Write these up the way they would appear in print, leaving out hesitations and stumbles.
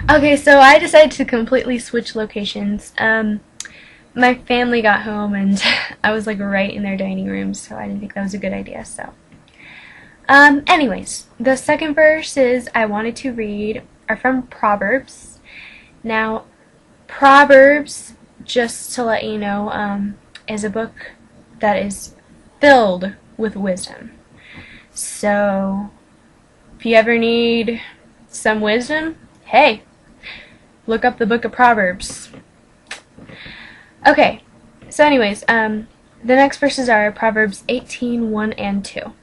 Okay, so I decided to completely switch locations. My family got home and I was like right in their dining room, so I didn't think that was a good idea, so. Anyways, the second verses I wanted to read are from Proverbs. Now, Proverbs, just to let you know, is a book that is filled with wisdom. So, if you ever need some wisdom, hey, look up the book of Proverbs. Okay, so anyways, the next verses are Proverbs 18:1 and 2.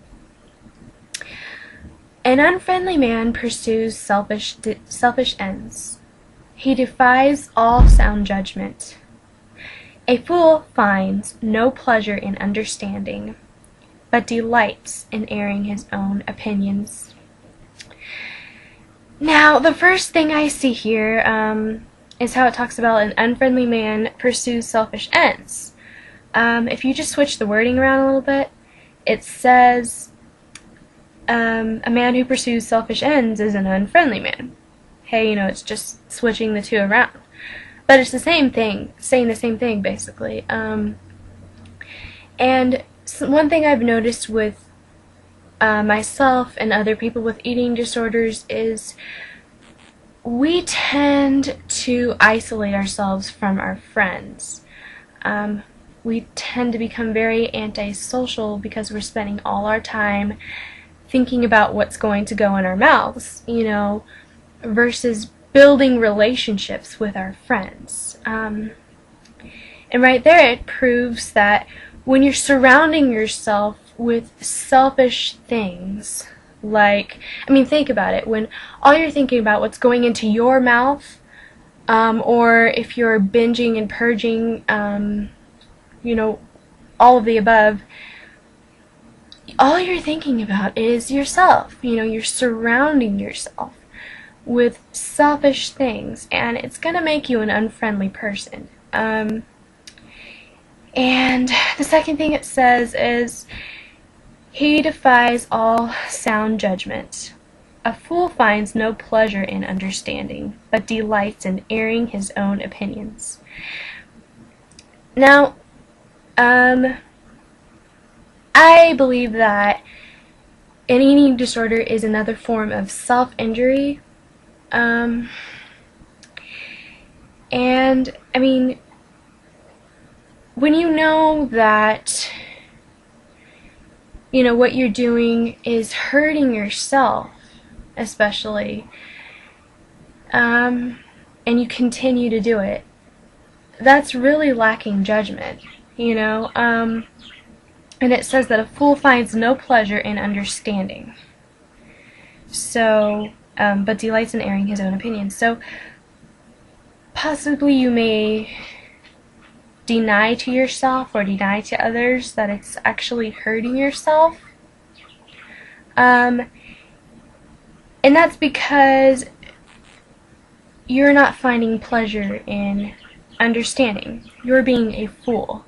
An unfriendly man pursues selfish ends. He defies all sound judgment. A fool finds no pleasure in understanding, but delights in airing his own opinions. Now, the first thing I see here is how it talks about an unfriendly man pursues selfish ends. If you just switch the wording around a little bit, it says a man who pursues selfish ends is an unfriendly man. Hey, it's just switching the two around. But it's the same thing, saying the same thing, basically. And one thing I've noticed with myself and other people with eating disorders is we tend to isolate ourselves from our friends. We tend to become very antisocial because we're spending all our time thinking about what's going to go in our mouths, versus building relationships with our friends. And right there it proves that when you're surrounding yourself with selfish things, think about it, when all you're thinking about what's going into your mouth, or if you're binging and purging, all of the above, all you're thinking about is yourself. You're surrounding yourself with selfish things, and it's gonna make you an unfriendly person. And the second thing it says is, he defies all sound judgment. A fool finds no pleasure in understanding, but delights in airing his own opinions. Now, I believe that an eating disorder is another form of self-injury. And, when you know that, what you're doing is hurting yourself, especially, and you continue to do it, that's really lacking judgment, and it says that a fool finds no pleasure in understanding, so, but delights in airing his own opinions. So, possibly you may deny to yourself or deny to others that it's actually hurting yourself. And that's because you're not finding pleasure in understanding. You're being a fool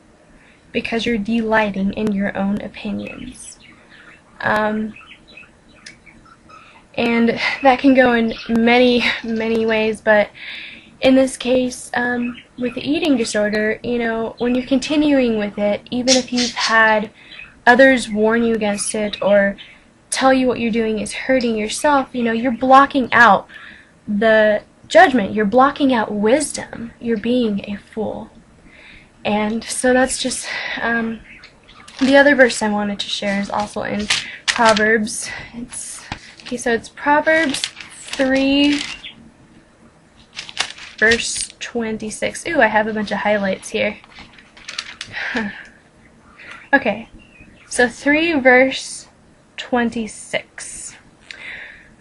because you're delighting in your own opinions. And that can go in many, many ways, but in this case, with the eating disorder, when you're continuing with it, even if you've had others warn you against it or tell you what you're doing is hurting yourself, you're blocking out the judgment, you're blocking out wisdom, you're being a fool. And so that's just, the other verse I wanted to share is also in Proverbs. It's Proverbs 3, verse 26. Ooh, I have a bunch of highlights here. Okay, so 3 verse 26.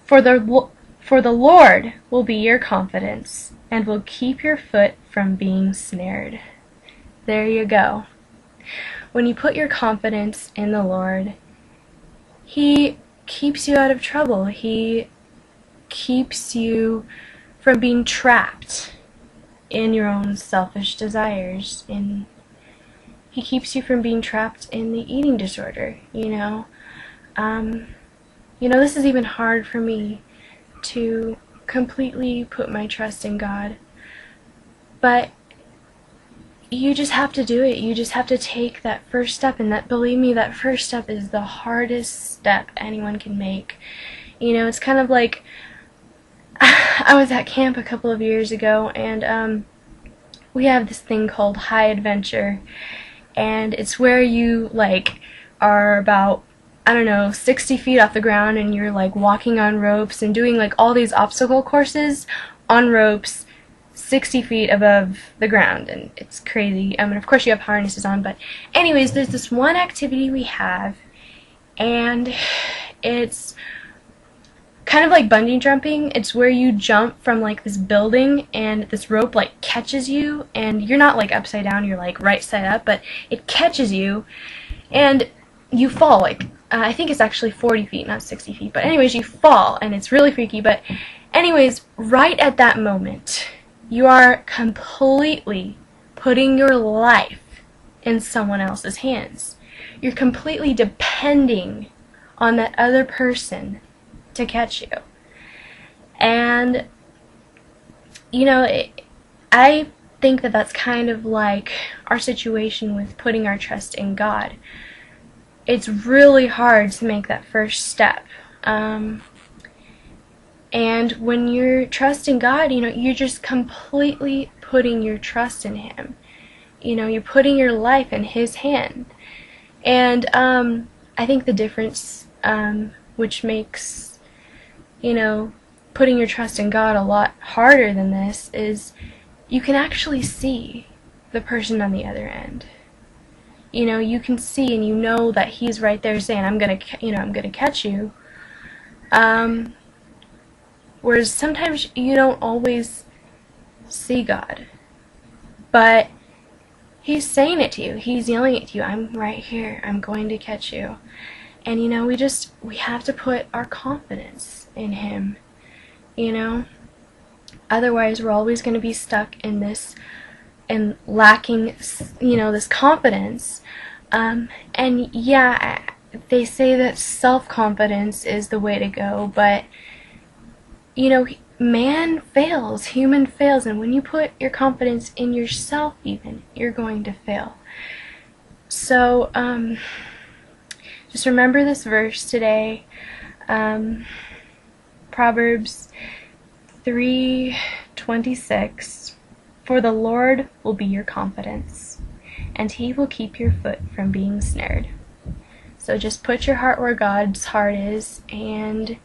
For the Lord will be your confidence and will keep your foot from being snared. There you go. When you put your confidence in the Lord, He keeps you out of trouble. He keeps you from being trapped in your own selfish desires. He keeps you from being trapped in the eating disorder, This is even hard for me to completely put my trust in God. But you just have to do it. You just have to take that first step, and that, believe me, that first step is the hardest step anyone can make. You know, it's kind of like, I was at camp a couple of years ago, and we have this thing called high adventure, and it's where you like are about, I don't know, 60 feet off the ground, and you're like walking on ropes and doing like all these obstacle courses on ropes 60 feet above the ground, and it's crazy. And of course you have harnesses on, but anyways, there's this one activity we have, and it's kind of like bungee jumping. It's where you jump from like this building, and this rope like catches you, and you're not like upside down, you're like right side up, but it catches you and you fall. Like I think it's actually 40 feet, not 60 feet, but anyways, you fall, and it's really freaky. But anyways, right at that moment, you are completely putting your life in someone else's hands. You're completely depending on that other person to catch you. And you know, I think that that's kind of like our situation with putting our trust in God. It's really hard to make that first step. And when you're trusting God, you know, you're just completely putting your trust in Him. You know, you're putting your life in His hand. And I think the difference, which makes, you know, putting your trust in God a lot harder than this, is you can actually see the person on the other end. You know, you can see and you know that He's right there saying, I'm gonna catch you. Whereas sometimes you don't always see God, but He's saying it to you. He's yelling it to you. I'm right here. I'm going to catch you. And you know, we have to put our confidence in Him. You know, otherwise we're always going to be stuck in this and lacking, you know, this confidence. And yeah, they say that self-confidence is the way to go, but you know, man fails, human fails, and when you put your confidence in yourself even, you're going to fail. So, just remember this verse today, Proverbs 3:26, for the Lord will be your confidence, and He will keep your foot from being snared. So just put your heart where God's heart is, and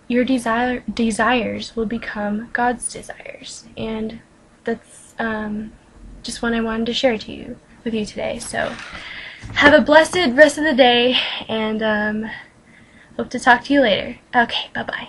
your desires will become God's desires. And that's just what I wanted to share with you today. So have a blessed rest of the day, and hope to talk to you later. Okay, bye-bye.